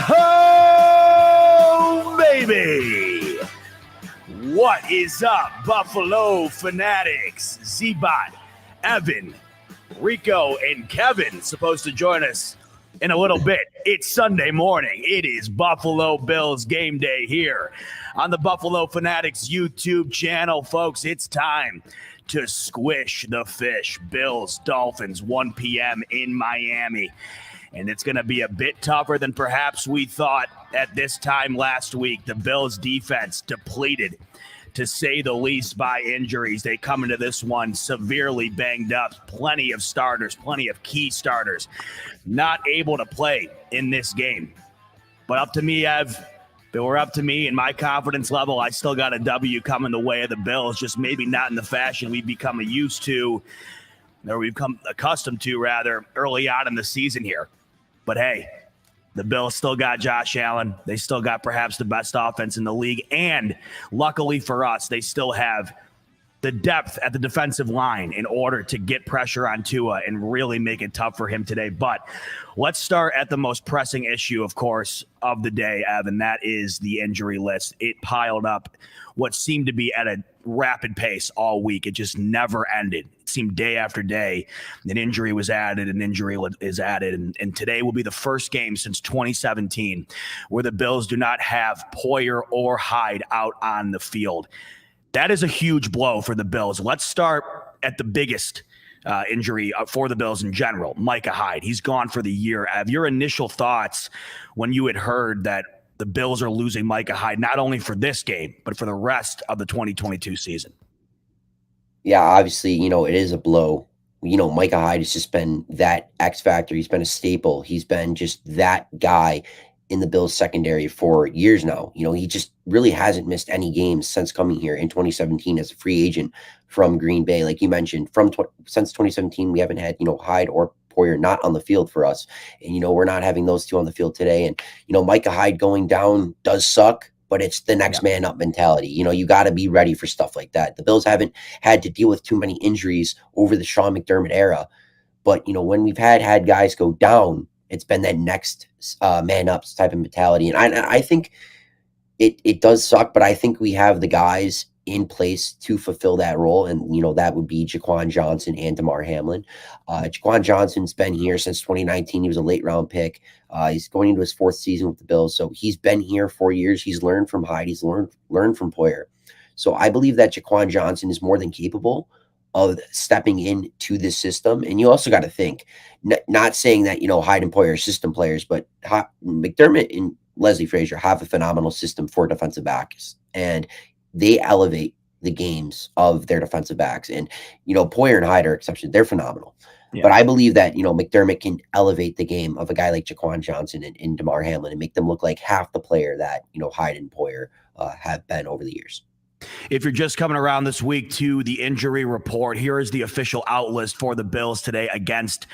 Oh, baby! What is up, Buffalo Fanatics? Z-Bot, Evan, Rico, and Kevin supposed to join us in a little bit. It's Sunday morning. It is Buffalo Bills game day here on the Buffalo Fanatics YouTube channel. Folks, it's time to squish the fish. Bills, Dolphins, 1 p.m. in Miami. And it's going to be a bit tougher than perhaps we thought at this time last week. The Bills defense depleted, to say the least, by injuries. They come into this one severely banged up. Plenty of starters, plenty of key starters not able to play in this game. But up to me, Ev. If it were up to me and my confidence level, I still got a W coming the way of the Bills, just maybe not in the fashion we've become used to, or we've come accustomed to, rather, early on in the season here. But hey, the Bills still got Josh Allen. They still got perhaps the best offense in the league. And luckily for us, they still have the depth at the defensive line in order to get pressure on Tua and really make it tough for him today. But let's start at the most pressing issue, of course, of the day, Evan. That is the injury list. It piled up what seemed to be at a rapid pace all week. It just never ended. It seemed day after day an injury was added, an injury is added. And today will be the first game since 2017 where the Bills do not have Poyer or Hyde out on the field. That is a huge blow for the Bills. Let's start at the biggest injury for the Bills in general, Micah Hyde. He's gone for the year. Have your initial thoughts when you had heard that the Bills are losing Micah Hyde, not only for this game, but for the rest of the 2022 season? Yeah, obviously, it is a blow. Micah Hyde has just been that X factor. He's been a staple. He's been just that guy in the Bills secondary for years now. He just really hasn't missed any games since coming here in 2017 as a free agent from Green Bay. Like you mentioned, since 2017, we haven't had, Hyde or Poyer not on the field for us. And, we're not having those two on the field today. And, Micah Hyde going down does suck, but it's the next man up mentality. You got to be ready for stuff like that. The Bills haven't had to deal with too many injuries over the Sean McDermott era. But, when we've had guys go down, it's been that next man up type of mentality. And I think it does suck, but I think we have the guys in place to fulfill that role. And, that would be Jaquan Johnson and Damar Hamlin. Jaquan Johnson's been here since 2019. He was a late round pick. He's going into his 4th season with the Bills. So he's been here 4 years. He's learned from Hyde. He's learned from Poyer. So I believe that Jaquan Johnson is more than capable of stepping into this system. And you also got to think, not saying that, Hyde and Poyer are system players, but McDermott and Leslie Frazier have a phenomenal system for defensive backs, and they elevate the games of their defensive backs. And, Poyer and Hyde are exceptions. They're phenomenal. Yeah. But I believe that, McDermott can elevate the game of a guy like Jaquan Johnson and Damar Hamlin and make them look like half the player that, Hyde and Poyer have been over the years. If you're just coming around this week to the injury report, here is the official out list for the Bills today against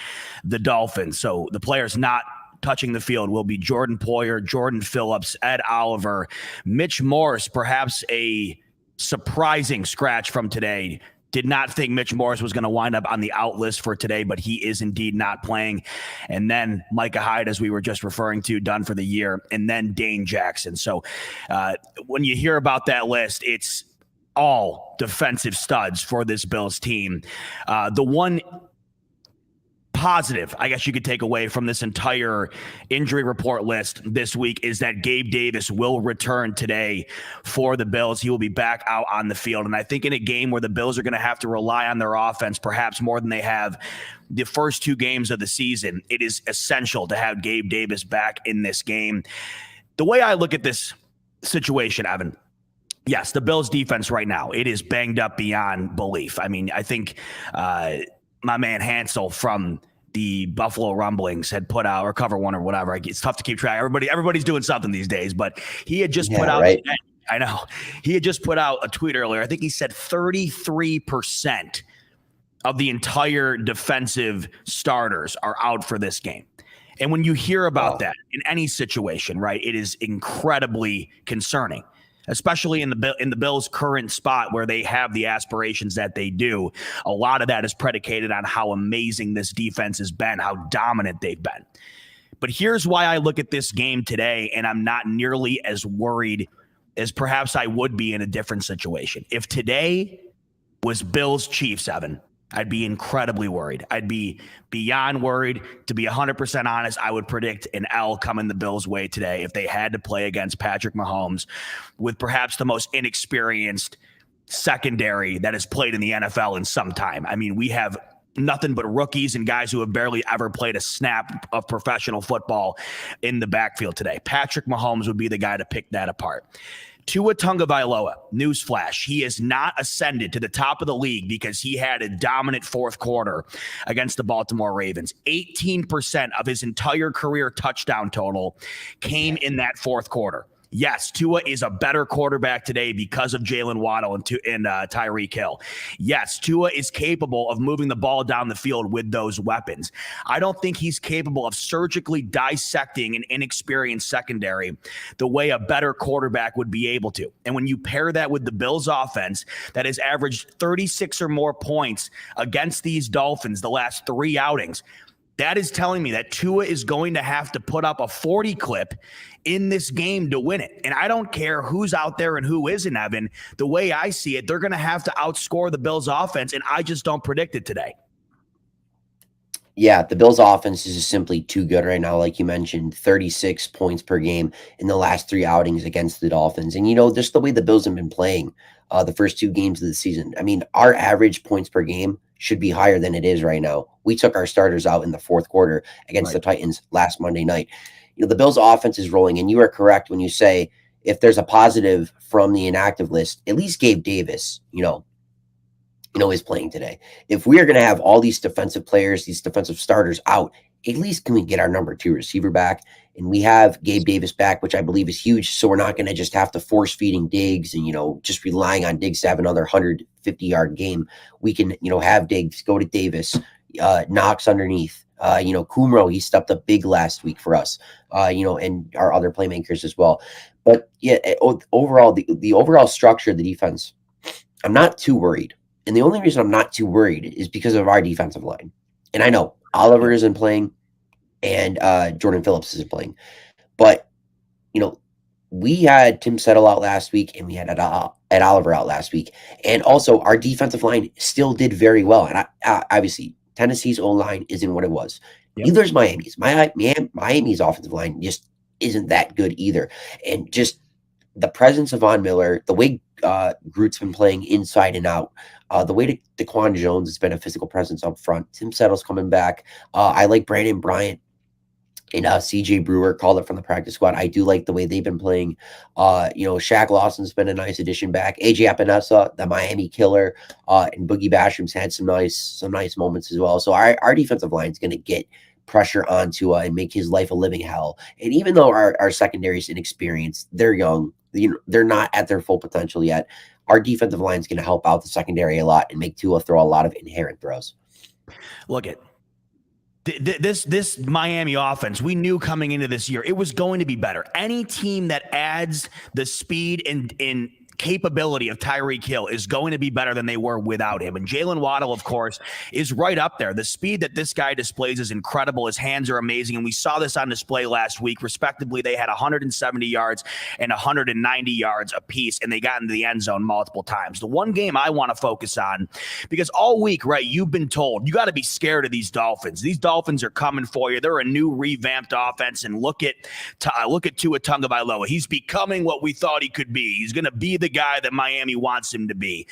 the Dolphins. So the players not touching the field will be Jordan Poyer, Jordan Phillips, Ed Oliver, Mitch Morse, perhaps a surprising scratch from today. Did not think Mitch Morse was going to wind up on the out list for today, but he is indeed not playing. And then Micah Hyde, as we were just referring to, done for the year. And then Dane Jackson. So when you hear about that list, it's all defensive studs for this Bills team. The one positive, I guess you could take away from this entire injury report list this week is that Gabe Davis will return today for the Bills. He will be back out on the field. And I think in a game where the Bills are going to have to rely on their offense, perhaps more than they have the first 2 games of the season, it is essential to have Gabe Davis back in this game. The way I look at this situation, Evan, yes, the Bills defense right now, it is banged up beyond belief. I mean, I think my man Hansel from the Buffalo Rumblings had put out, or Cover One or whatever. It's tough to keep track. Everybody's doing something these days, but he had just put out, right? I know. He had just put out a tweet earlier. I think he said 33% of the entire defensive starters are out for this game. And when you hear about that in any situation, right, it is incredibly concerning. especially in the Bills' current spot where they have the aspirations that they do. A lot of that is predicated on how amazing this defense has been, how dominant they've been. But here's why I look at this game today, and I'm not nearly as worried as perhaps I would be in a different situation. If today was Bills Chiefs, Evan, I'd be incredibly worried. I'd be beyond worried. To be 100% honest, I would predict an L coming the Bills' way today if they had to play against Patrick Mahomes with perhaps the most inexperienced secondary that has played in the NFL in some time. I mean, we have nothing but rookies and guys who have barely ever played a snap of professional football in the backfield today. Patrick Mahomes would be the guy to pick that apart. Tua Tagovailoa, newsflash, he has not ascended to the top of the league because he had a dominant fourth quarter against the Baltimore Ravens. 18% of his entire career touchdown total came in that fourth quarter. Yes, Tua is a better quarterback today because of Jalen Waddle and Tyreek Hill. Yes, Tua is capable of moving the ball down the field with those weapons. I don't think he's capable of surgically dissecting an inexperienced secondary the way a better quarterback would be able to. And when you pair that with the Bills offense that has averaged 36 or more points against these Dolphins the last 3 outings, that is telling me that Tua is going to have to put up a 40 clip in this game to win it. And I don't care who's out there and who isn't, Evan. The way I see it, they're going to have to outscore the Bills offense, and I just don't predict it today. Yeah, the Bills offense is just simply too good right now. Like you mentioned, 36 points per game in the last 3 outings against the Dolphins. And, just the way the Bills have been playing the first 2 games of the season. I mean, our average points per game should be higher than it is right now. We took our starters out in the fourth quarter against the Titans last Monday night. The Bills offense is rolling, and you are correct when you say if there's a positive from the inactive list, at least Gabe Davis, is playing today. If we are going to have all these defensive players, these defensive starters out, at least can we get our number 2 receiver back? And we have Gabe Davis back, which I believe is huge. So we're not going to just have to force feeding Diggs and, just relying on Diggs to have another 150-yard game. We can, have Diggs go to Davis, Knox underneath. Kumro, he stepped up big last week for us, and our other playmakers as well. But yeah, overall, the overall structure of the defense, I'm not too worried. And the only reason I'm not too worried is because of our defensive line. And I know Oliver isn't playing and Jordan Phillips isn't playing. But, we had Tim Settle out last week and we had Ed Oliver out last week. And also our defensive line still did very well. And obviously Tennessee's O-line isn't what it was. Yep. Neither is Miami's. Miami's offensive line just isn't that good either. And just the presence of Von Miller, the way Groot's been playing inside and out, the way DaQuan Jones has been a physical presence up front. Tim Settle's coming back. I like Brandon Bryant and CJ Brewer, called up from the practice squad. I do like the way they've been playing. Shaq Lawson's been a nice addition back. AJ Epinesa, the Miami killer, and Boogie Basham's had some nice moments as well. So our defensive line is going to get pressure onto and make his life a living hell. And even though our secondary is inexperienced, they're young. They're not at their full potential yet. Our defensive line is going to help out the secondary a lot and make Tua throw a lot of inherent throws. Look at this Miami offense. We knew coming into this year it was going to be better. Any team that adds the speed and capability of Tyreek Hill is going to be better than they were without him. And Jalen Waddle, of course, is right up there. The speed that this guy displays is incredible. His hands are amazing. And we saw this on display last week. Respectively, they had 170 yards and 190 yards apiece, and they got into the end zone multiple times. The one game I want to focus on, because all week, right, you've been told you got to be scared of these Dolphins. These Dolphins are coming for you. They're a new revamped offense. And look at Tua Tagovailoa. He's becoming what we thought he could be. He's going to be the guy that Miami wants him to be.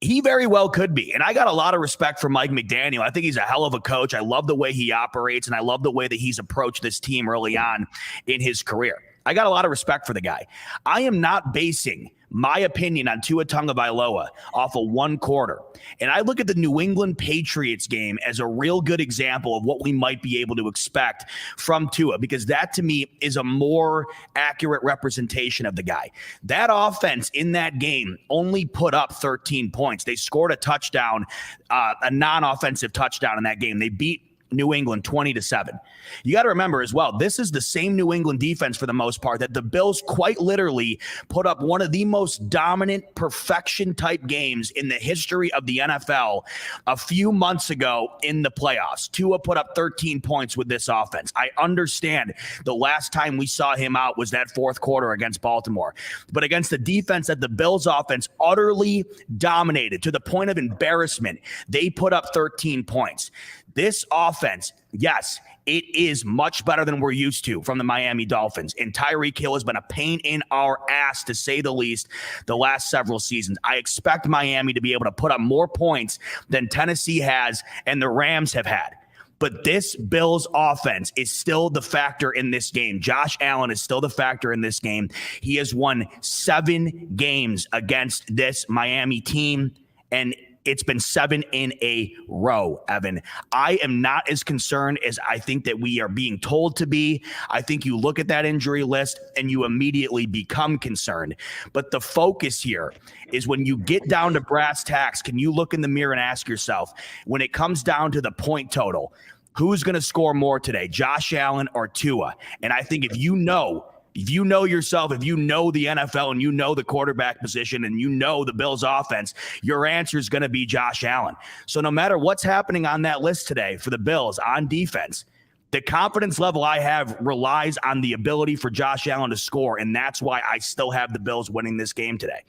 He very well could be. And I got a lot of respect for Mike McDaniel. I think he's a hell of a coach. I love the way he operates, and I love the way that he's approached this team early on in his career. I got a lot of respect for the guy. I am not basing my opinion on Tua Tagovailoa off of one quarter. And I look at the New England Patriots game as a real good example of what we might be able to expect from Tua, because that to me is a more accurate representation of the guy. That offense in that game only put up 13 points. They scored a touchdown, a non-offensive touchdown in that game. They beat New England 20-7. You got to remember as well, this is the same New England defense for the most part that the Bills quite literally put up one of the most dominant perfection type games in the history of the NFL a few months ago in the playoffs. Tua put up 13 points with this offense. I understand the last time we saw him out was that fourth quarter against Baltimore, but against the defense that the Bills offense utterly dominated to the point of embarrassment, they put up 13 points. This offense, yes, it is much better than we're used to from the Miami Dolphins. And Tyreek Hill has been a pain in our ass, to say the least, the last several seasons. I expect Miami to be able to put up more points than Tennessee has and the Rams have had. But this Bills offense is still the factor in this game. Josh Allen is still the factor in this game. He has won 7 games against this Miami team, and it's been 7 in a row, Evan. I am not as concerned as I think that we are being told to be. I think you look at that injury list and you immediately become concerned. But the focus here is when you get down to brass tacks, can you look in the mirror and ask yourself, when it comes down to the point total, who's going to score more today, Josh Allen or Tua? And I think if you know yourself, if you know the NFL and you know the quarterback position and you know the Bills offense, your answer is going to be Josh Allen. So no matter what's happening on that list today for the Bills on defense, the confidence level I have relies on the ability for Josh Allen to score, and that's why I still have the Bills winning this game today.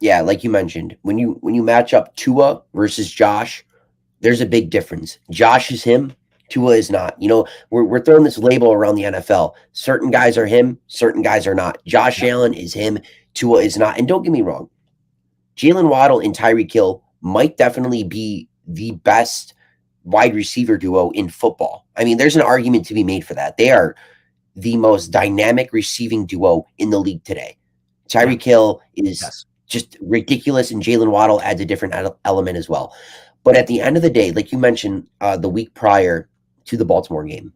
Yeah, like you mentioned, when you match up Tua versus Josh, there's a big difference. Josh is him. Tua is not. We're throwing this label around the NFL. Certain guys are him, certain guys are not. Josh Allen is him, Tua is not. And don't get me wrong, Jalen Waddle and Tyreek Hill might definitely be the best wide receiver duo in football. I mean, there's an argument to be made for that. They are the most dynamic receiving duo in the league today. Tyreek Hill is just ridiculous, and Jalen Waddle adds a different element as well. But at the end of the day, like you mentioned, the week prior to the Baltimore game,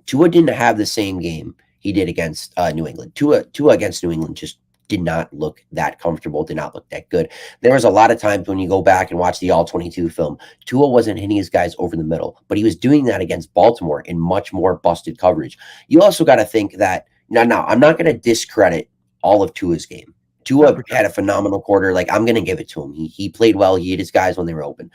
Tua didn't have the same game he did against New England. Tua against New England just did not look that comfortable, did not look that good. There was a lot of times when you go back and watch the All-22 film, Tua wasn't hitting his guys over the middle, but he was doing that against Baltimore in much more busted coverage. You also got to think that, now, I'm not going to discredit all of Tua's game. Tua had a phenomenal quarter. Like, I'm going to give it to him. He played well. He hit his guys when they were open.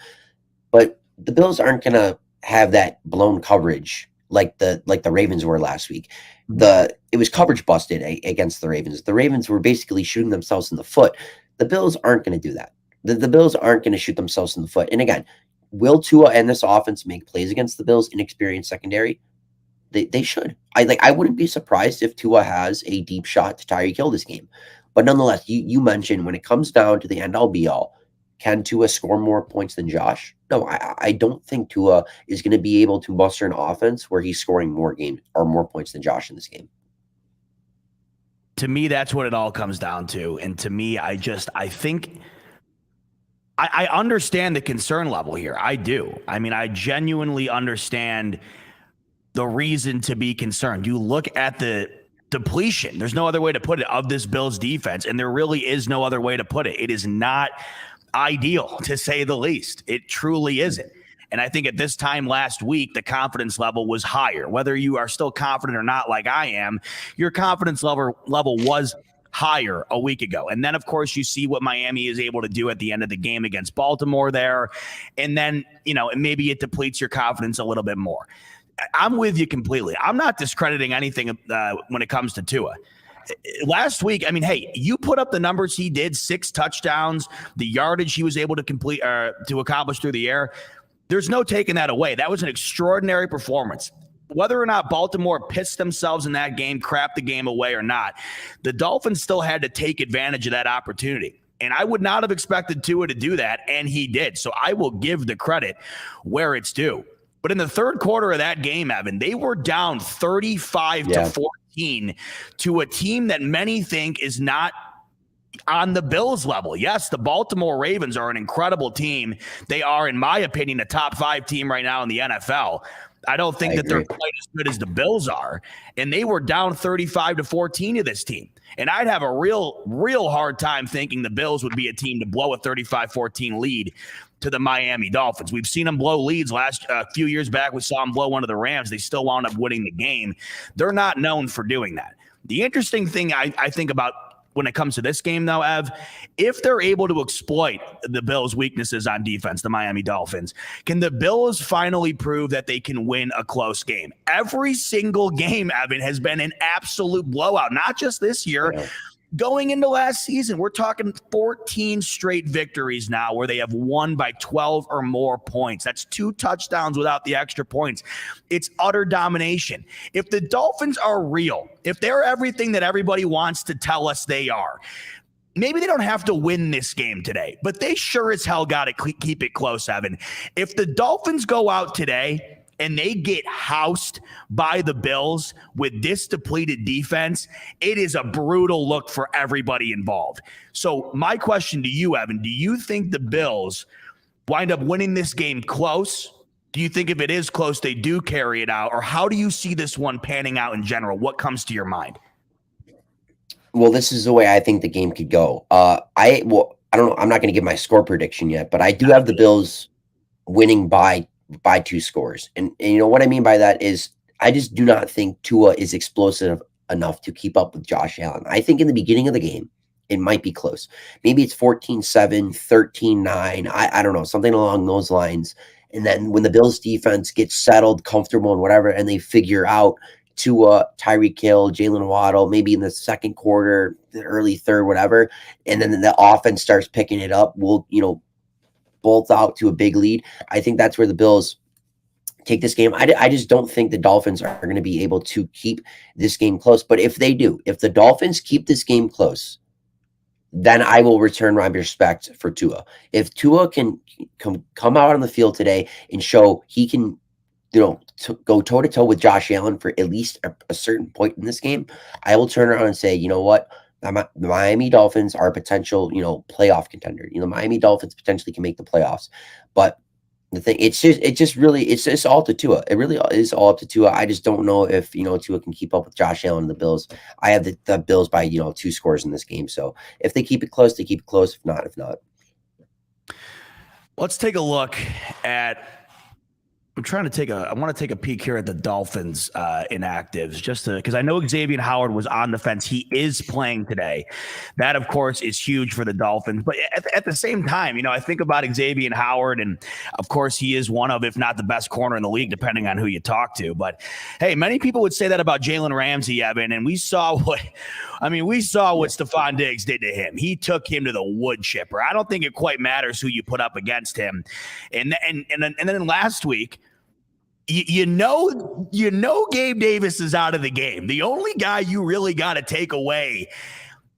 But the Bills aren't going to have that blown coverage like the Ravens were last week. It was coverage busted against the Ravens. The Ravens were basically shooting themselves in the foot. The Bills aren't going to do that. The Bills aren't going to shoot themselves in the foot. And again, will Tua and this offense make plays against the Bills' inexperienced secondary? They should. I wouldn't be surprised if Tua has a deep shot to Tyreek Hill this game. But nonetheless, you mentioned when it comes down to the end-all be-all, can Tua score more points than Josh? No, I don't think Tua is going to be able to muster an offense where he's scoring more points than Josh in this game. To me, that's what it all comes down to. And to me, I think I understand the concern level here. I do. I mean, I genuinely understand the reason to be concerned. You look at the depletion, there's no other way to put it, of this Bills defense, and there really is no other way to put it. It is not ideal, to say the least. It truly isn't. And I think at this time last week, the confidence level was higher. Whether you are still confident or not, like I am, your confidence level was higher a week ago. And then, of course, you see what Miami is able to do at the end of the game against Baltimore there. And then, maybe it depletes your confidence a little bit more. I'm with you completely. I'm not discrediting anything when it comes to Tua. Last week, I mean, hey, you put up the numbers he did, 6 touchdowns, the yardage he was able to to accomplish through the air. There's no taking that away. That was an extraordinary performance. Whether or not Baltimore pissed themselves in that game, crapped the game away or not, the Dolphins still had to take advantage of that opportunity. And I would not have expected Tua to do that, and he did. So I will give the credit where it's due. But in the third quarter of that game, Evan, they were down 35-14 to a team that many think is not on the Bills level. Yes, the Baltimore Ravens are an incredible team. They are, in my opinion, a top 5 team right now in the NFL. I don't think that they're quite as good as the Bills are. And they were down 35-14 to this team. And I'd have a real hard time thinking the Bills would be a team to blow a 35-14 lead to the Miami Dolphins. We've seen them blow leads a few years back. We saw them blow one of the Rams. They still wound up winning the game. They're not known for doing that. The interesting thing I think about when it comes to this game, though, Ev, if they're able to exploit the Bills' weaknesses on defense, the Miami Dolphins, can the Bills finally prove that they can win a close game? Every single game, Evan, has been an absolute blowout, not just this year. Yeah. Going into last season, we're talking 14 straight victories now where they have won by 12 or more points. That's 2 touchdowns without the extra points. It's utter domination. If the Dolphins are real, if they're everything that everybody wants to tell us they are, maybe they don't have to win this game today, but they sure as hell got to keep it close, Evan. If the Dolphins go out today and they get housed by the Bills with this depleted defense, it is a brutal look for everybody involved. So my question to you, Evan, do you think the Bills wind up winning this game close? Do you think if it is close, they do carry it out? Or how do you see this one panning out in general? What comes to your mind? Well, this is the way I think the game could go. I don't know. I'm not going to give my score prediction yet, but I do have the Bills winning by 2 scores. And you know what I mean by that is I just do not think Tua is explosive enough to keep up with Josh Allen. I think in the beginning of the game, it might be close. Maybe it's 14-7, 13-9. I don't know, something along those lines. And then when the Bills defense gets settled, comfortable and whatever, and they figure out Tua, Tyreek Hill, Jalen Waddle, maybe in the second quarter, the early third, whatever, and then the offense starts picking it up, we'll, bolt out to a big lead. I think that's where the Bills take this game. I just don't think the Dolphins are going to be able to keep this game close. But if they do, if the Dolphins keep this game close, then I will return my respect for Tua. If Tua can come out on the field today and show he can, go toe-to-toe with Josh Allen for at least a certain point in this game, I will turn around and say, you know what? The Miami Dolphins are a potential, playoff contender. The Miami Dolphins potentially can make the playoffs. But the thing, it's just all to Tua. It really is all up to Tua. I just don't know if, Tua can keep up with Josh Allen and the Bills. I have the Bills by, 2 scores in this game. So if they keep it close, they keep it close. If not. Let's take a look at I want to take a peek here at the Dolphins inactives just because I know Xavier Howard was on the fence. He is playing today. That, of course, is huge for the Dolphins. But at the same time, I think about Xavier Howard, and of course, he is one of, if not the best corner in the league, depending on who you talk to. But hey, many people would say that about Jalen Ramsey, Evan, and we saw what Stephon Diggs did to him. He took him to the wood chipper. I don't think it quite matters who you put up against him. And then last week, you know Gabe Davis is out of the game. The only guy you really got to take away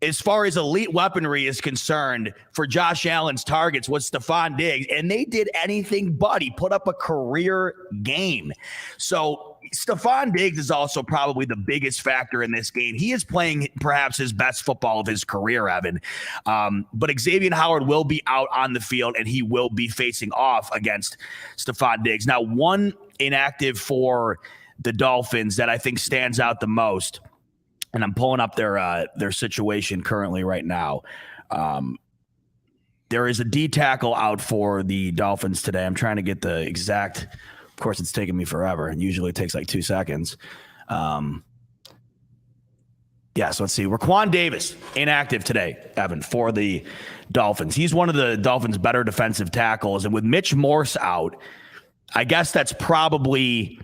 as far as elite weaponry is concerned for Josh Allen's targets was Stephon Diggs, and they did anything but. He put up a career game. So Stephon Diggs is also probably the biggest factor in this game. He is playing perhaps his best football of his career, Evan. But Xavier Howard will be out on the field, and he will be facing off against Stephon Diggs. Now, one inactive for the Dolphins that I think stands out the most, and I'm pulling up their situation currently right now. There is a D tackle out for the Dolphins today. I'm trying to get the exact. Of course, it's taking me forever. It usually takes like 2 seconds. So let's see. Raquan Davis, inactive today, Evan, for the Dolphins. He's one of the Dolphins' better defensive tackles. And with Mitch Morse out, I guess that's probably,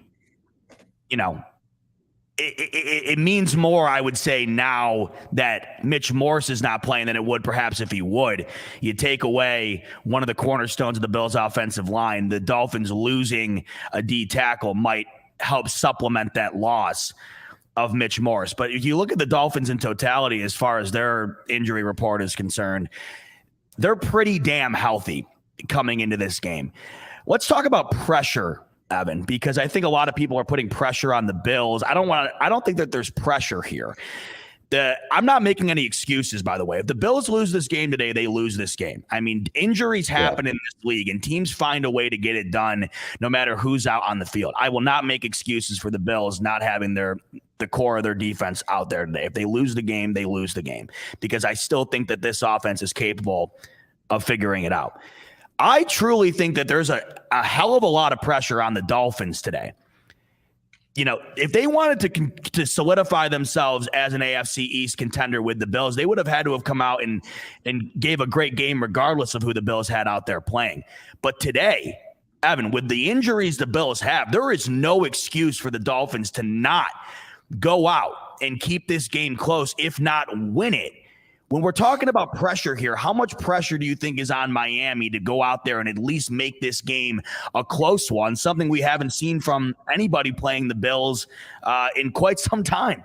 it means more, I would say, now that Mitch Morse is not playing than it would perhaps if he would. You take away one of the cornerstones of the Bills' offensive line. The Dolphins losing a D tackle might help supplement that loss of Mitch Morse. But if you look at the Dolphins in totality, as far as their injury report is concerned, they're pretty damn healthy coming into this game. Let's talk about pressure, Evan, because I think a lot of people are putting pressure on the Bills. I don't think that there's pressure here. I'm not making any excuses, by the way. If the Bills lose this game today, they lose this game. I mean, injuries happen in this league, and teams find a way to get it done no matter who's out on the field. I will not make excuses for the Bills not having the core of their defense out there today. If they lose the game, they lose the game, because I still think that this offense is capable of figuring it out. I truly think that there's a hell of a lot of pressure on the Dolphins today. You know, if they wanted to solidify themselves as an AFC East contender with the Bills, they would have had to have come out and gave a great game regardless of who the Bills had out there playing. But today, Evan, with the injuries the Bills have, there is no excuse for the Dolphins to not go out and keep this game close, if not win it. When we're talking about pressure here, how much pressure do you think is on Miami to go out there and at least make this game a close one, something we haven't seen from anybody playing the Bills in quite some time?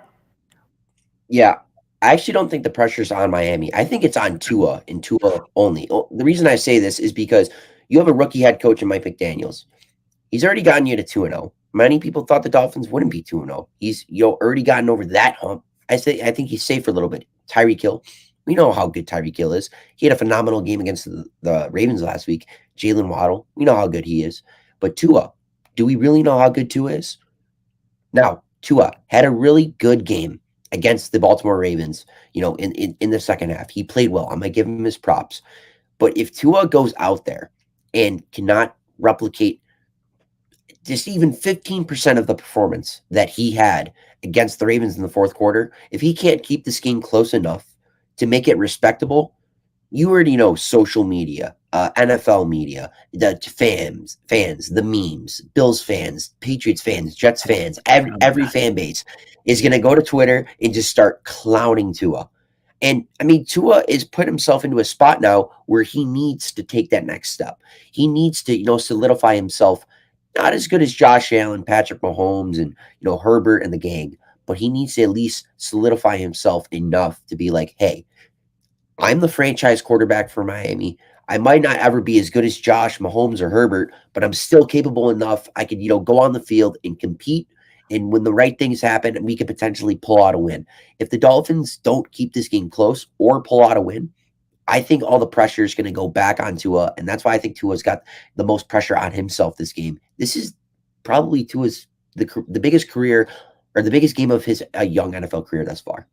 Yeah, I actually don't think the pressure's on Miami. I think it's on Tua and Tua only. The reason I say this is because you have a rookie head coach in Mike McDaniels. He's already gotten you to 2-0. Many people thought the Dolphins wouldn't be 2-0. He's already gotten over that hump. I think he's safe for a little bit. Tyreek Hill. We know how good Tyreek Hill is. He had a phenomenal game against the Ravens last week. Jalen Waddle, we know how good he is. But Tua, do we really know how good Tua is? Now, Tua had a really good game against the Baltimore Ravens, in the second half. He played well. I'm going to give him his props. But if Tua goes out there and cannot replicate just even 15% of the performance that he had against the Ravens in the fourth quarter, if he can't keep this game close enough to make it respectable, you already know social media, NFL media, the fans, the memes, Bills fans, Patriots fans, Jets fans, every fan base is going to go to Twitter and just start clowning Tua. And I mean, Tua is put himself into a spot now where he needs to take that next step. He needs to, solidify himself, not as good as Josh Allen, Patrick Mahomes, and, Herbert and the gang, but he needs to at least solidify himself enough to be like, hey, I'm the franchise quarterback for Miami. I might not ever be as good as Josh, Mahomes, or Herbert, but I'm still capable enough. I could, go on the field and compete. And when the right things happen, we could potentially pull out a win. If the Dolphins don't keep this game close or pull out a win, I think all the pressure is going to go back on Tua. And that's why I think Tua's got the most pressure on himself this game. This is probably Tua's the biggest career, or the biggest game of his young NFL career thus far.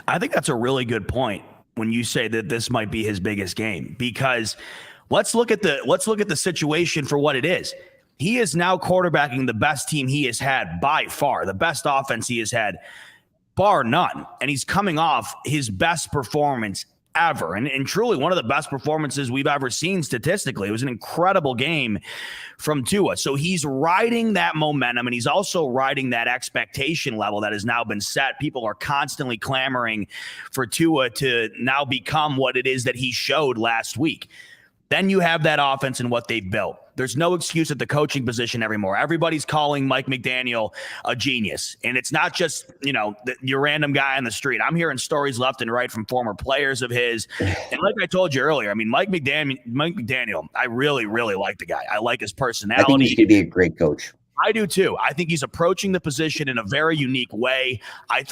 I think that's a really good point when you say that this might be his biggest game, because let's look at the situation for what it is. He is now quarterbacking the best team he has had by far, the best offense he has had, bar none. And he's coming off his best performance ever. And truly one of the best performances we've ever seen statistically. It was an incredible game from Tua. So he's riding that momentum, and he's also riding that expectation level that has now been set. People are constantly clamoring for Tua to now become what it is that he showed last week. Then you have that offense and what they've built. There's no excuse at the coaching position anymore. Everybody's calling Mike McDaniel a genius. And it's not just, your random guy on the street. I'm hearing stories left and right from former players of his. And like I told you earlier, I mean, Mike McDaniel, I really, really like the guy. I like his personality. I think he's going to be a great coach. I do too. I think he's approaching the position in a very unique way. I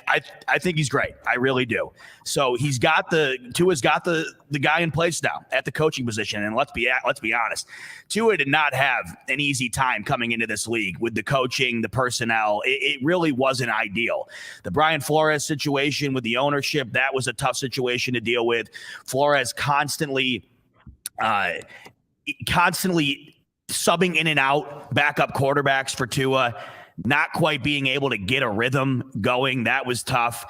think he's great. I really do. So Tua's got the guy in place now at the coaching position. And let's be honest, Tua did not have an easy time coming into this league with the coaching, the personnel. It really wasn't ideal. The Brian Flores situation with the ownership, that was a tough situation to deal with. Flores constantly subbing in and out backup quarterbacks for Tua, not quite being able to get a rhythm going. That was tough.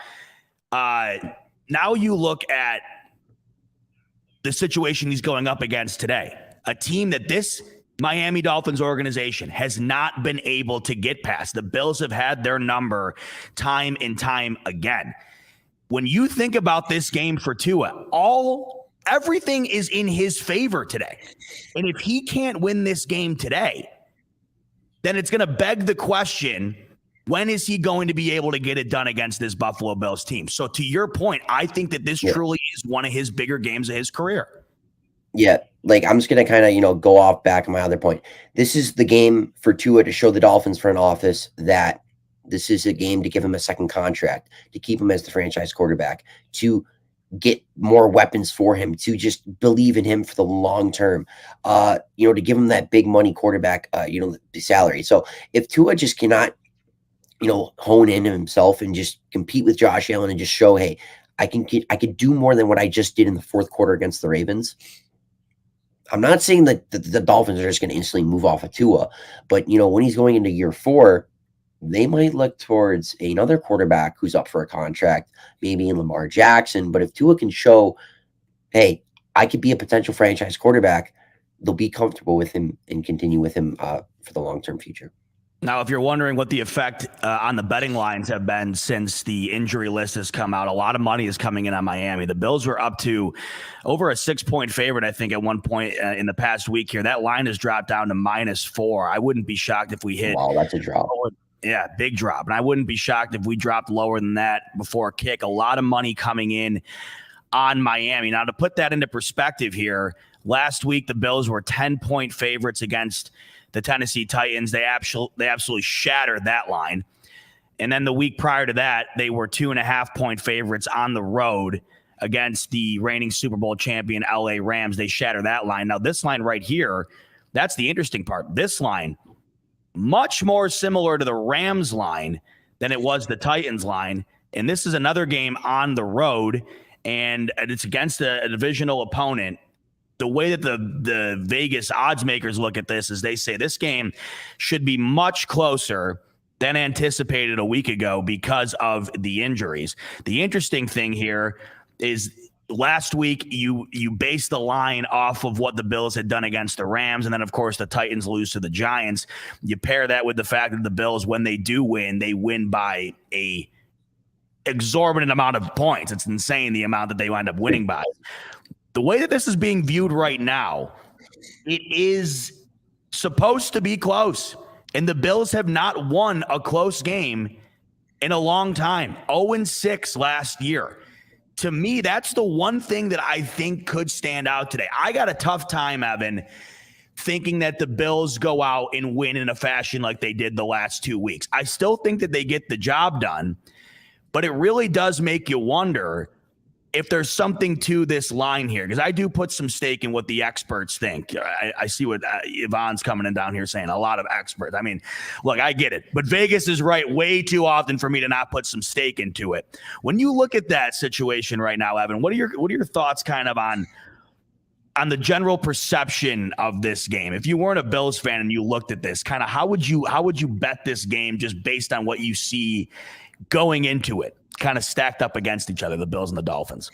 Now you look at the situation he's going up against today, a team that this Miami Dolphins organization has not been able to get past. The Bills have had their number time and time again. When you think about this game for Tua, everything is in his favor today. And if he can't win this game today, then it's going to beg the question, when is he going to be able to get it done against this Buffalo Bills team? So to your point, I think that this truly is one of his bigger games of his career. Yeah, like I'm just going to kind of, go off back on my other point. This is the game for Tua to show the Dolphins front office that This is a game to give him a second contract, to keep him as the franchise quarterback, to get more weapons for him, to just believe in him for the long term, to give him that big money quarterback, salary. So if Tua just cannot, hone in himself and just compete with Josh Allen and just show, hey, I could do more than what I just did in the fourth quarter against the Ravens. I'm not saying that the Dolphins are just going to instantly move off of Tua, but when he's going into year 4, they might look towards another quarterback who's up for a contract, maybe in Lamar Jackson. But if Tua can show, hey, I could be a potential franchise quarterback, they'll be comfortable with him and continue with him for the long-term future. Now, if you're wondering what the effect on the betting lines have been since the injury list has come out, a lot of money is coming in on Miami. The Bills were up to over a 6-point favorite, I think, at one point in the past week here. That line has dropped down to -4. I wouldn't be shocked if we hit. Wow, that's a drop. Yeah, big drop. And I wouldn't be shocked if we dropped lower than that before kick. A lot of money coming in on Miami. Now, to put that into perspective here, last week the Bills were 10-point favorites against the Tennessee Titans. They absolutely shattered that line. And then the week prior to that, they were 2.5-point favorites on the road against the reigning Super Bowl champion LA Rams. They shattered that line. Now, this line right here, that's the interesting part. This line, much more similar to the Rams line than it was the Titans line. And this is another game on the road, and it's against a divisional opponent. The way that the Vegas odds makers look at this is they say this game should be much closer than anticipated a week ago because of the injuries. The interesting thing here is last week you based the line off of what the Bills had done against the Rams, and then of course the Titans lose to the Giants. You pair that with the fact that the Bills, when they do win, they win by a exorbitant amount of points. It's insane the amount that they wind up winning by. The way that this is being viewed right now, it is supposed to be close. And the Bills have not won a close game in a long time. 0-6 last year. To me, that's the one thing that I think could stand out today. I got a tough time, Evan, thinking that the Bills go out and win in a fashion like they did the last 2 weeks. I still think that they get the job done, but it really does make you wonder if there's something to this line here, because I do put some stake in what the experts think. I see what Yvonne's coming in down here saying, a lot of experts. I mean, look, I get it, but Vegas is right way too often for me to not put some stake into it. When you look at that situation right now, Evan, what are your thoughts kind of on the general perception of this game? If you weren't a Bills fan and you looked at this, kind of how would you bet this game just based on what you see going into it, kind of stacked up against each other, the Bills and the Dolphins?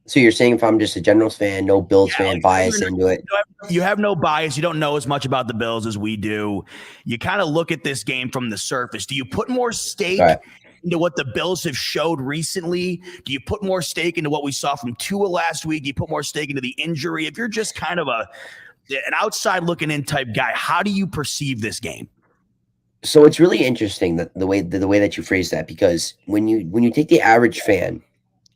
So you're saying if I'm just a Generals fan, no Bills fan bias into it? You have no bias. You don't know as much about the Bills as we do. You kind of look at this game from the surface. Do you put more stake into what the Bills have showed recently? Do you put more stake into what we saw from Tua last week? Do you put more stake into the injury? If you're just kind of an outside looking in type guy, how do you perceive this game? So it's really interesting that the way that you phrase that, because when you take the average fan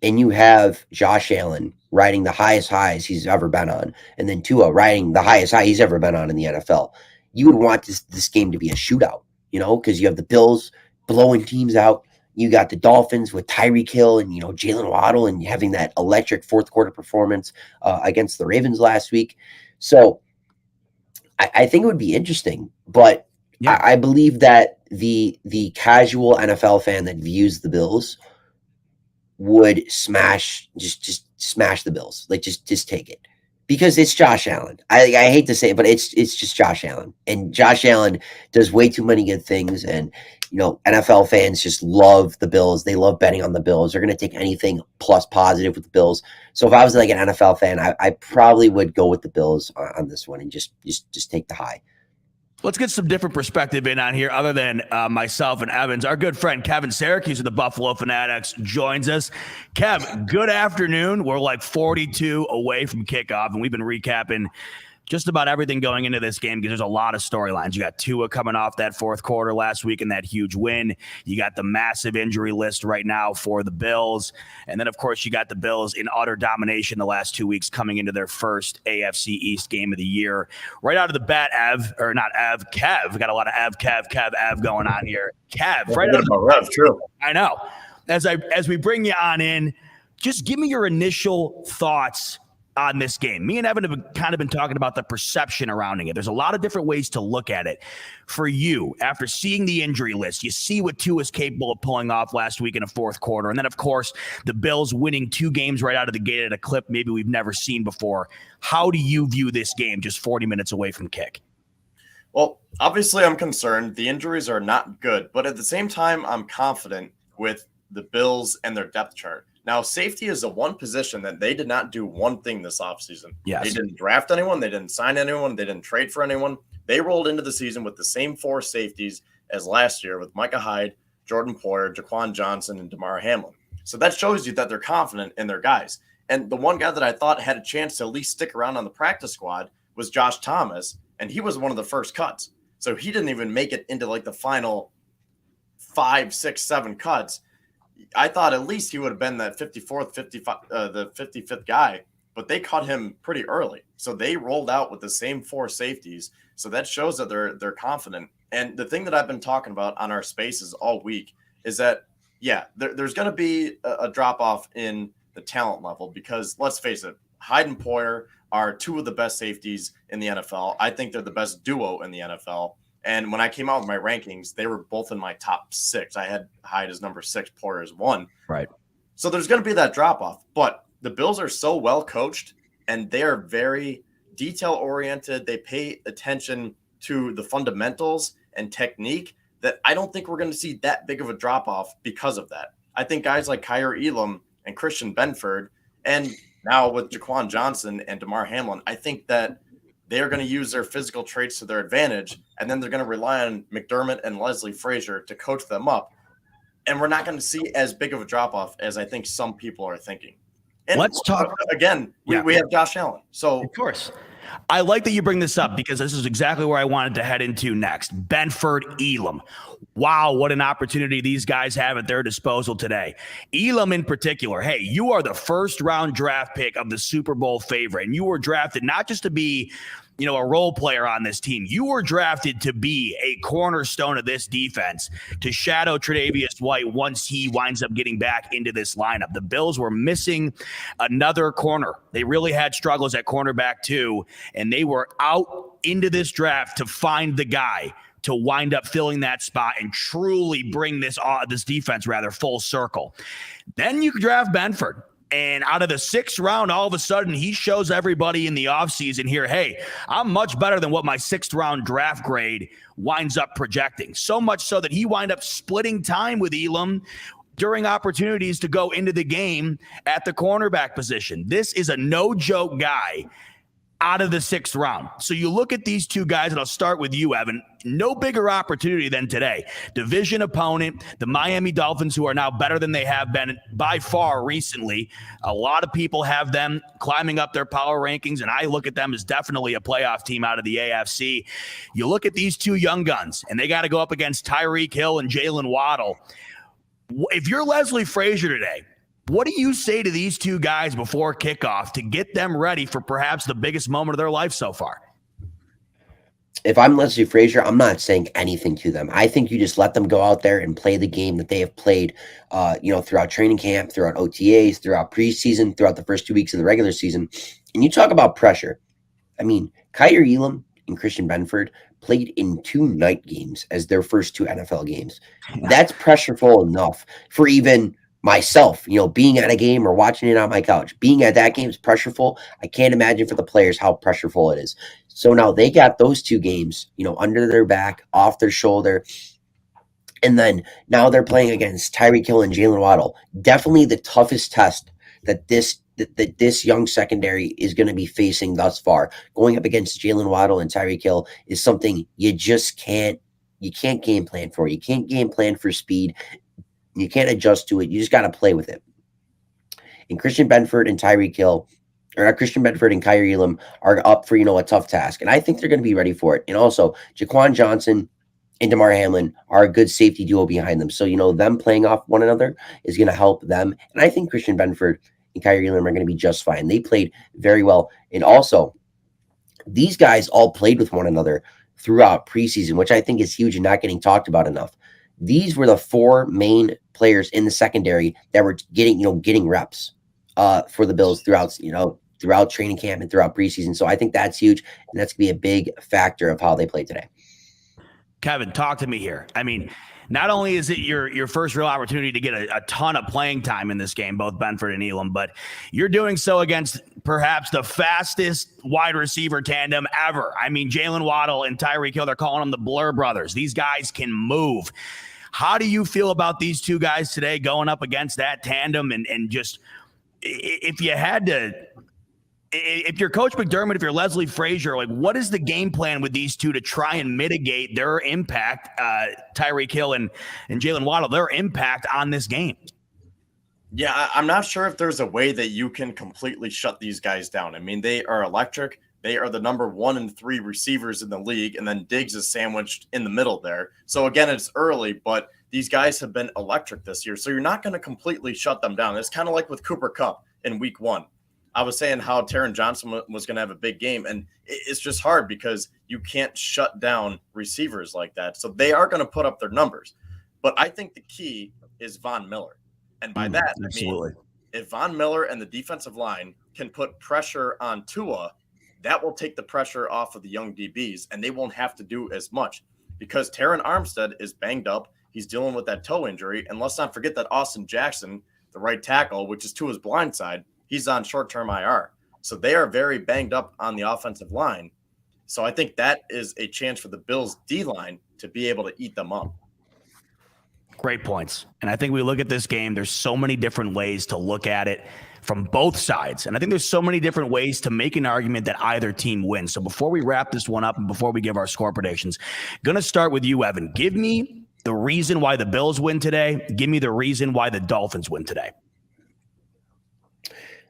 and you have Josh Allen riding the highest highs he's ever been on, and then Tua riding the highest high he's ever been on in the NFL, you would want this game to be a shootout, because you have the Bills blowing teams out. You got the Dolphins with Tyreek Hill and Jalen Waddle and having that electric fourth quarter performance against the Ravens last week. So I think it would be interesting, but yeah. I believe that the casual NFL fan that views the Bills would just smash the Bills, like just take it, because it's Josh Allen. I hate to say it, but it's just Josh Allen, and Josh Allen does way too many good things. And NFL fans just love the Bills. They love betting on the Bills. They're going to take anything plus positive with the Bills. So if I was like an NFL fan, I probably would go with the Bills on this one and just take the high. Let's get some different perspective in on here other than myself and Evans. Our good friend Kevin Syracuse of the Buffalo Fanatics joins us. Kev, good afternoon. We're like 42 away from kickoff, and we've been recapping just about everything going into this game because there's a lot of storylines. You got Tua coming off that fourth quarter last week and that huge win. You got the massive injury list right now for the Bills. And then, of course, you got the Bills in utter domination the last 2 weeks coming into their first AFC East game of the year. Right out of the bat, Kev. We got a lot of Kev going on here. Kev, right out of the Rev, true. I know. As we bring you on in, just give me your initial thoughts on this game. Me and Evan have kind of been talking about the perception surrounding it. There's a lot of different ways to look at it. For you, after seeing the injury list, you see what Tua is capable of pulling off last week in a fourth quarter. And then, of course, the Bills winning 2 games right out of the gate at a clip maybe we've never seen before. How do you view this game just 40 minutes away from kick? Well, obviously I'm concerned. The injuries are not good, but at the same time, I'm confident with the Bills and their depth chart. Now, safety is the one position that they did not do one thing this offseason. Yes. They didn't draft anyone. They didn't sign anyone. They didn't trade for anyone. They rolled into the season with the same 4 safeties as last year with Micah Hyde, Jordan Poyer, Jaquan Johnson, and Damar Hamlin. So that shows you that they're confident in their guys. And the one guy that I thought had a chance to at least stick around on the practice squad was Josh Thomas, and he was one of the first cuts. So he didn't even make it into like the final 5, 6, 7 cuts. I thought at least he would have been that 54th, 55, the 55th guy, but they cut him pretty early. So they rolled out with the same 4 safeties. So that shows that they're confident. And the thing that I've been talking about on our spaces all week is that, yeah, there's going to be a drop off in the talent level because let's face it, Hyde and Poyer are 2 of the best safeties in the NFL. I think they're the best duo in the NFL. And when I came out with my rankings, they were both in my top 6. I had Hyde as number 6, Poyer as 1. Right. So there's going to be that drop off. But the Bills are so well coached and they are very detail oriented. They pay attention to the fundamentals and technique that I don't think we're going to see that big of a drop off because of that. I think guys like Kyer Elam and Christian Benford, and now with Jaquan Johnson and Damar Hamlin, I think that they're going to use their physical traits to their advantage, and then they're going to rely on McDermott and Leslie Frazier to coach them up. And we're not going to see as big of a drop-off as I think some people are thinking. And let's talk again. We have Josh Allen. So of course. I like that you bring this up because this is exactly where I wanted to head into next. Benford, Elam. Wow, what an opportunity these guys have at their disposal today. Elam in particular, hey, you are the first-round draft pick of the Super Bowl favorite, and you were drafted not just to be a role player on this team. You were drafted to be a cornerstone of this defense, to shadow Tre'Davious White once he winds up getting back into this lineup. The Bills were missing another corner. They really had struggles at cornerback too, and they were out into this draft to find the guy to wind up filling that spot and truly bring this defense full circle. Then you draft Benford. And out of the 6th round, all of a sudden, he shows everybody in the offseason here, hey, I'm much better than what my 6th round draft grade winds up projecting. So much so that he wind up splitting time with Elam during opportunities to go into the game at the cornerback position. This is a no-joke guy out of the 6th round. So you look at these 2 guys, and I'll start with you, Evan. No bigger opportunity than today. Division opponent, the Miami Dolphins, who are now better than they have been by far recently. A lot of people have them climbing up their power rankings, and I look at them as definitely a playoff team out of the AFC. You look at these 2 young guns, and they got to go up against Tyreek Hill and Jalen Waddle. If you're Leslie Frazier today, what do you say to these 2 guys before kickoff to get them ready for perhaps the biggest moment of their life so far? If I'm Leslie Frazier, I'm not saying anything to them. I think you just let them go out there and play the game that they have played, throughout training camp, throughout OTAs, throughout preseason, throughout the first 2 weeks of the regular season. And you talk about pressure. I mean, Kyer Elam and Christian Benford played in 2 night games as their first 2 NFL games. That's pressureful enough for even myself, being at a game or watching it on my couch. Being at that game is pressureful. I can't imagine for the players how pressureful it is. So now they got those 2 games, under their back, off their shoulder. And then now they're playing against Tyreek Hill and Jalen Waddle. Definitely the toughest test that this young secondary is going to be facing thus far. Going up against Jalen Waddle and Tyreek Hill is something you just can't game plan for. You can't game plan for speed. You can't adjust to it. You just got to play with it. And Christian Benford and Tyreek Hill Christian Bedford and Kyrie Elam are up for, a tough task. And I think they're going to be ready for it. And also, Jaquan Johnson and DeMar Hamlin are a good safety duo behind them. So, them playing off one another is going to help them. And I think Christian Bedford and Kyrie Elam are going to be just fine. They played very well. And also, these guys all played with one another throughout preseason, which I think is huge and not getting talked about enough. These were the four main players in the secondary that were getting reps for the Bills throughout training camp and throughout preseason. So I think that's huge, and that's going to be a big factor of how they play today. Kevin, talk to me here. I mean, not only is it your first real opportunity to get a ton of playing time in this game, both Benford and Elam, but you're doing so against perhaps the fastest wide receiver tandem ever. I mean, Jalen Waddle and Tyreek Hill, they're calling them the Blur Brothers. These guys can move. How do you feel about these two guys today going up against that tandem? And just if you had to, if you're Coach McDermott, if you're Leslie Frazier, like what is the game plan with these two to try and mitigate their impact, Tyreek Hill and Jalen Waddle, their impact on this game? Yeah, I'm not sure if there's a way that you can completely shut these guys down. I mean, they are electric. They are the number 1 and 3 receivers in the league, and then Diggs is sandwiched in the middle there. So again, it's early, but these guys have been electric this year. So you're not going to completely shut them down. It's kind of like with Cooper Kupp in week 1. I was saying how Taron Johnson was going to have a big game, and it's just hard because you can't shut down receivers like that. So they are going to put up their numbers. But I think the key is Von Miller. And by that, absolutely. I mean, if Von Miller and the defensive line can put pressure on Tua, that will take the pressure off of the young DBs, and they won't have to do as much because Taron Armstead is banged up. He's dealing with that toe injury. And let's not forget that Austin Jackson, the right tackle, which is Tua's blind side, he's on short-term IR. So they are very banged up on the offensive line. So I think that is a chance for the Bills' D-line to be able to eat them up. Great points. And I think we look at this game, there's so many different ways to look at it from both sides. And I think there's so many different ways to make an argument that either team wins. So before we wrap this one up and before we give our score predictions, going to start with you, Evan. Give me the reason why the Bills win today. Give me the reason why the Dolphins win today.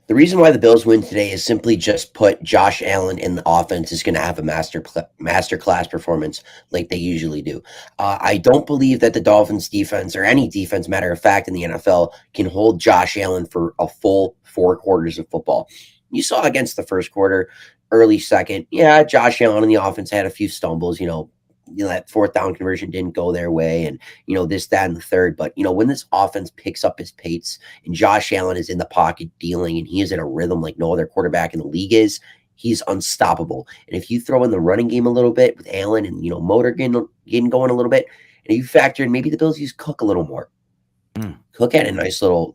The reason why the Bills win today is simply just put Josh Allen in the offense is going to have a master class performance like they usually do. I don't believe that the Dolphins defense or any defense, matter of fact, in the NFL can hold Josh Allen for a full 4 quarters of football. You saw against the first quarter, early second. Yeah, Josh Allen in the offense had a few stumbles, that 4th down conversion didn't go their way and, this, that, and the third. But, when this offense picks up his pace and Josh Allen is in the pocket dealing and he is in a rhythm like no other quarterback in the league is, he's unstoppable. And if you throw in the running game a little bit with Allen and, Motor getting going a little bit, and you factor in maybe the Bills use Cook a little more. Cook had a nice little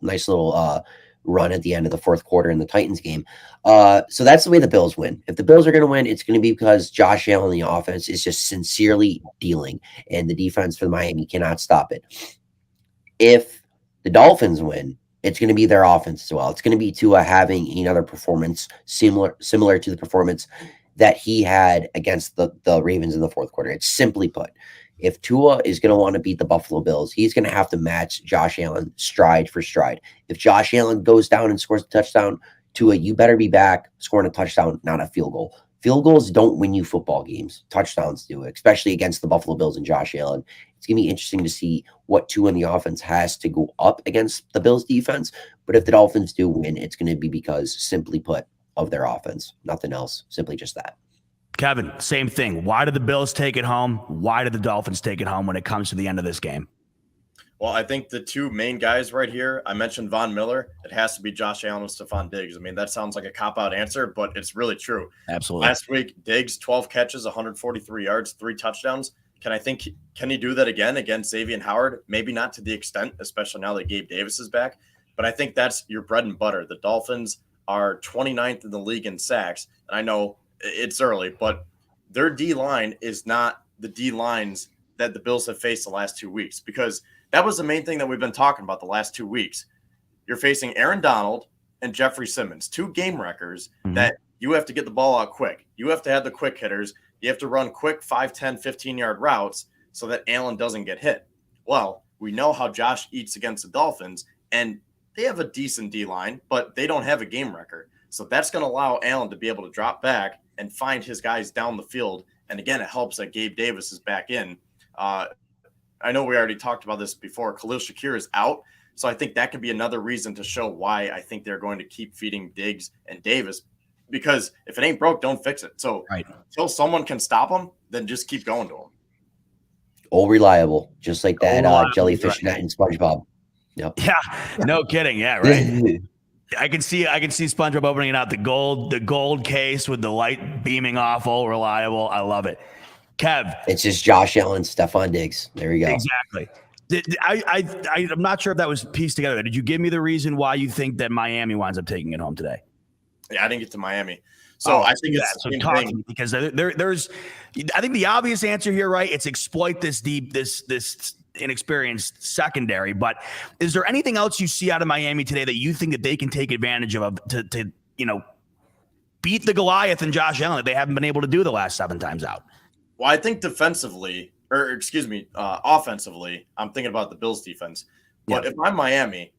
run at the end of the 4th quarter in the Titans game. So that's the way the Bills win. If the Bills are going to win, it's going to be because Josh Allen, the offense, is just sincerely dealing, and the defense for Miami cannot stop it. If the Dolphins win, it's going to be their offense as well. It's going to be Tua having another performance similar to the performance that he had against the Ravens in the 4th quarter. It's simply put, if Tua is going to want to beat the Buffalo Bills, he's going to have to match Josh Allen stride for stride. If Josh Allen goes down and scores a touchdown, Tua, you better be back scoring a touchdown, not a field goal. Field goals don't win you football games. Touchdowns do, especially against the Buffalo Bills and Josh Allen. It's going to be interesting to see what Tua in the offense has to go up against the Bills defense. But if the Dolphins do win, it's going to be because, simply put, of their offense. Nothing else. Simply just that. Kevin, same thing. Why did the Bills take it home? Why did the Dolphins take it home when it comes to the end of this game? Well, I think the two main guys right here, I mentioned Von Miller. It has to be Josh Allen and Stephon Diggs. I mean, that sounds like a cop-out answer, but it's really true. Absolutely. Last week, Diggs, 12 catches, 143 yards, 3 touchdowns. Can he do that again against Xavier Howard? Maybe not to the extent, especially now that Gabe Davis is back. But I think that's your bread and butter. The Dolphins are 29th in the league in sacks. And I know it's early, but their D-line is not the D-lines that the Bills have faced the last 2 weeks, because that was the main thing that we've been talking about the last 2 weeks. You're facing Aaron Donald and Jeffrey Simmons, 2 game wreckers that you have to get the ball out quick. You have to have the quick hitters. You have to run quick 5, 10, 15-yard routes so that Allen doesn't get hit. Well, we know how Josh eats against the Dolphins, and they have a decent D-line, but they don't have a game wrecker. So that's going to allow Allen to be able to drop back and find his guys down the field. And again, it helps that Gabe Davis is back in. I know we already talked about this before. Khalil Shakir is out. So I think that could be another reason to show why I think they're going to keep feeding Diggs and Davis, because if it ain't broke, don't fix it. So until someone can stop them, then just keep going to them. All reliable, just like that jellyfish net in SpongeBob. Yep. Yeah, no kidding. Yeah, right. I can see SpongeBob opening out the gold case with the light beaming off. All reliable. I love it. Kev, it's just Josh Allen, Stephon Diggs. There we go. Exactly. I'm not sure if that was pieced together. Did you give me the reason why you think that Miami winds up taking it home today? Yeah, I didn't get to Miami. So I think it's the same thing. Because there's, I think the obvious answer here, right? It's exploit this inexperienced secondary. But is there anything else you see out of Miami today that you think that they can take advantage of to beat the Goliath and Josh Allen that they haven't been able to do the last 7 times out? Well, I think offensively, I'm thinking about the Bills defense. But if I'm Miami,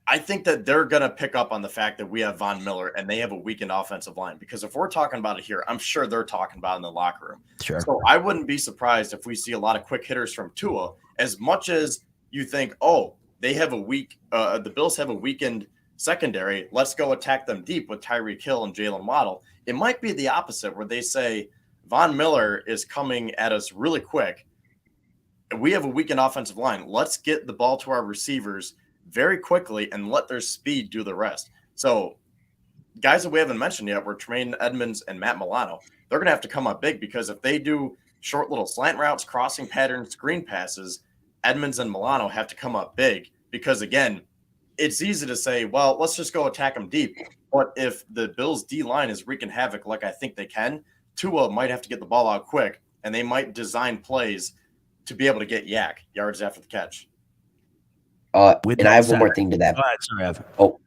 I think that they're going to pick up on the fact that we have Von Miller and they have a weakened offensive line, because if we're talking about it here, I'm sure they're talking about it in the locker room. Sure. So I wouldn't be surprised if we see a lot of quick hitters from Tua, as much as you think, oh, they have the Bills have a weakened secondary. Let's go attack them deep with Tyreek Hill and Jalen Waddle. It might be the opposite, where they say Von Miller is coming at us really quick. We have a weakened offensive line. Let's get the ball to our receivers very quickly and let their speed do the rest. So guys that we haven't mentioned yet were Tremaine Edmonds and Matt Milano. They're going to have to come up big, because if they do short little slant routes, crossing patterns, screen passes, Edmonds and Milano have to come up big, because again, it's easy to say, well, let's just go attack them deep. But if the Bills D-line is wreaking havoc like I think they can, Tua might have to get the ball out quick, and they might design plays to be able to get yards after the catch. And I have one more thing to that. Go ahead, sorry, Evan. Oh,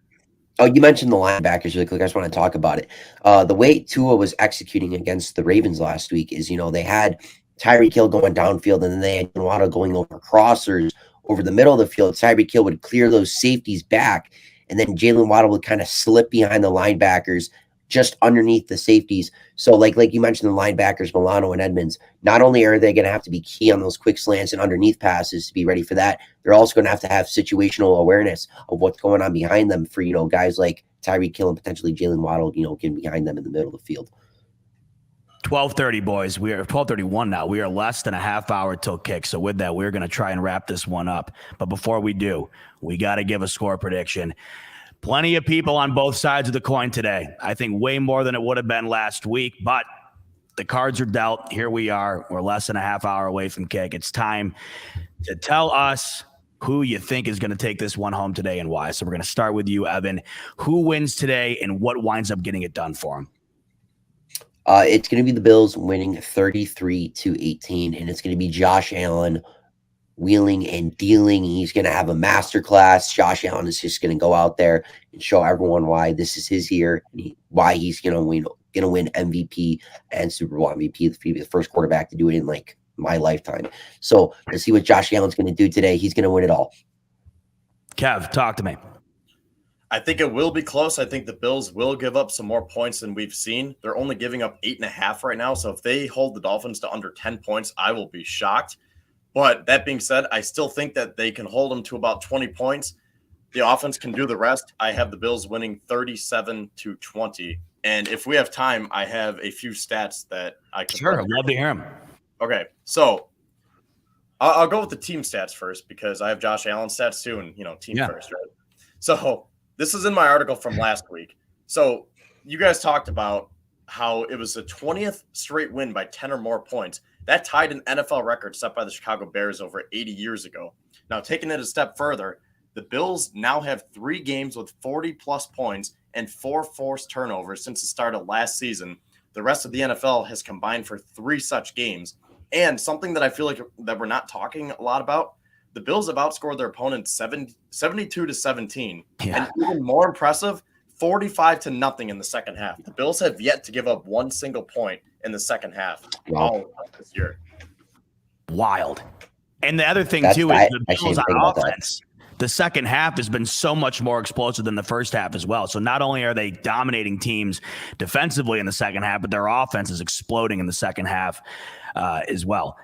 you mentioned the linebackers really quick. I just want to talk about it. The way Tua was executing against the Ravens last week is, they had Tyreek Hill going downfield, and then they had Waddle going over crossers over the middle of the field. Tyreek Hill would clear those safeties back, and then Jalen Waddle would kind of slip behind the linebackers just underneath the safeties. So like you mentioned, the linebackers, Milano and Edmonds, not only are they going to have to be key on those quick slants and underneath passes to be ready for that, they're also going to have situational awareness of what's going on behind them for, guys like Tyreek Hill and potentially Jalen Waddle, getting behind them in the middle of the field. 12:30, boys. We are 12:31 now. We are less than a half hour till kick. So with that, we're going to try and wrap this one up. But before we do, we got to give a score prediction. Plenty of people on both sides of the coin today. I think way more than it would have been last week, but the cards are dealt. Here we are. We're less than a half hour away from kick. It's time to tell us who you think is going to take this one home today and why. So we're going to start with you, Evan. Who wins today and what winds up getting it done for him? It's going to be the Bills winning 33-18, and it's going to be Josh Allen wheeling and dealing. He's going to have a masterclass. Josh Allen is just going to go out there and show everyone why this is his year, and why he's going to win MVP and Super Bowl MVP. The first quarterback to do it in like my lifetime. So let's see what Josh Allen's going to do today. He's going to win it all. Kev, talk to me. I think it will be close. I think the Bills will give up some more points than we've seen. They're only giving up 8.5 right now. So if they hold the Dolphins to under 10 points, I will be shocked. But that being said, I still think that they can hold them to about 20 points. The offense can do the rest. I have the Bills winning 37-20. And if we have time, I have a few stats that I can. Sure, I'd love to hear them. Okay, so I'll go with the team stats first, because I have Josh Allen stats too, and team first, right? So this is in my article from last week. So you guys talked about how it was the 20th straight win by 10 or more points. That tied an NFL record set by the Chicago Bears over 80 years ago. Now, taking it a step further, the Bills now have 3 games with 40-plus points and 4 forced turnovers since the start of last season. The rest of the NFL has combined for 3 such games. And something that I feel like that we're not talking a lot about, the Bills have outscored their opponents 72-17. Yeah. And even more impressive, 45-0 in the second half. The Bills have yet to give up one single point in the second half all this year. Wild. And the other thing, too, is the Bills on offense. the second half has been so much more explosive than the first half as well. So not only are they dominating teams defensively in the second half, but their offense is exploding in the second half as well.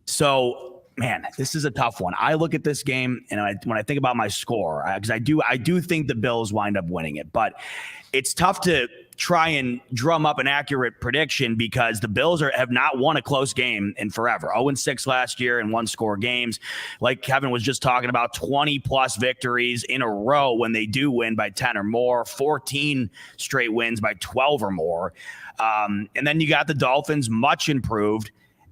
So, man, this is a tough one. I look at this game, and when I think about my score, because I do think the Bills wind up winning it, but it's tough to try and drum up an accurate prediction because the Bills have not won a close game in forever. 0-6 last year in one-score games. Like Kevin was just talking about, 20-plus victories in a row when they do win by 10 or more, 14 straight wins by 12 or more. And then you got the Dolphins, much improved,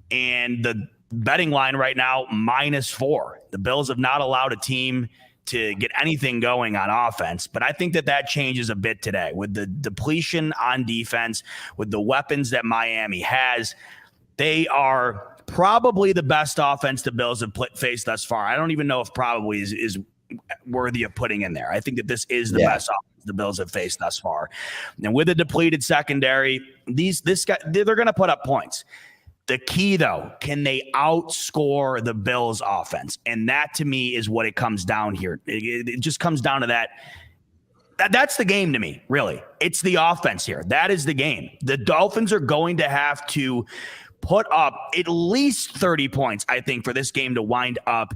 and the betting line right now, -4. The Bills have not allowed a team to get anything going on offense. But I think that changes a bit today with the depletion on defense, with the weapons that Miami has. They are probably the best offense the Bills have faced thus far. I don't even know if probably is worthy of putting in there. I think that this is the best offense the Bills have faced thus far. And with a depleted secondary, they're going to put up points. The key, though, can they outscore the Bills' offense? And that, to me, is what it comes down here. It just comes down to that. That's the game to me, really. It's the offense here. That is the game. The Dolphins are going to have to put up at least 30 points, I think, for this game to wind up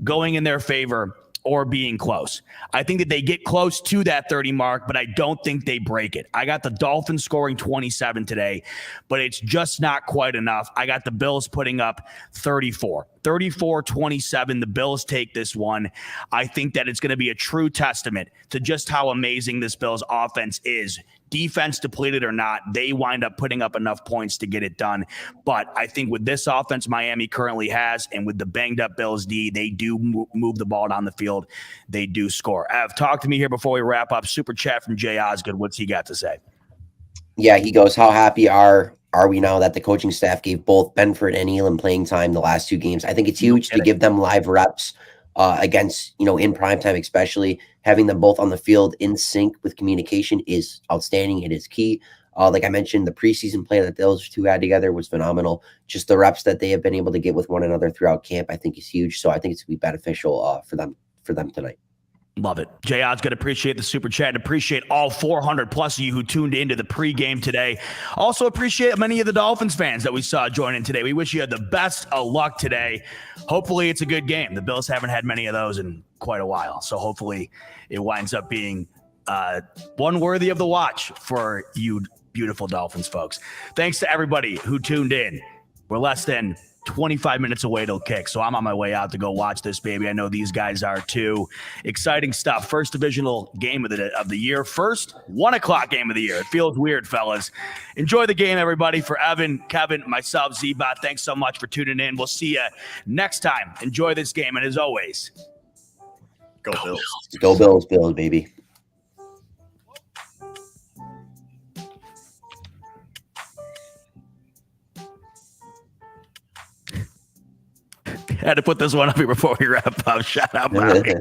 going in their favor or being close. I think that they get close to that 30 mark, but I don't think they break it. I got the Dolphins scoring 27 today, but it's just not quite enough. I got the Bills putting up 34. 34-27, the Bills take this one. I think that it's going to be a true testament to just how amazing this Bills offense is. Defense depleted or not, they wind up putting up enough points to get it done. But I think with this offense Miami currently has, and with the banged up Bills D, they do move the ball down the field. They do score. Ev, talk to me here before we wrap up. Super chat from Jay Osgood. What's he got to say? Yeah, he goes, how happy are we now that the coaching staff gave both Benford and Elam playing time the last two games? I think it's huge to give them live reps against, in primetime, especially having them both on the field in sync with communication is outstanding. It is key. Like I mentioned, the preseason play that those two had together was phenomenal. Just the reps that they have been able to get with one another throughout camp, I think is huge. So I think it's going to be beneficial for them tonight. Love it. Jay Osgood, appreciate the super chat and appreciate all 400 plus of you who tuned into the pregame today. Also appreciate many of the Dolphins fans that we saw join in today. We wish you had the best of luck today. Hopefully it's a good game. The Bills haven't had many of those in quite a while. So hopefully it winds up being one worthy of the watch for you beautiful Dolphins folks. Thanks to everybody who tuned in. We're less than 25 minutes away till kick, so I'm on my way out to go watch this baby. I know these guys are too. Exciting stuff. First divisional game of the year. First 1:00 game of the year. It feels weird, fellas. Enjoy the game, everybody. For Evan, Kevin, myself, Z-Bot, thanks so much for tuning in. We'll see you next time. Enjoy this game, and as always, go Bills. Go Bills, Bills, baby. Had to put this one up here before we wrap up. Shut up, Bobby.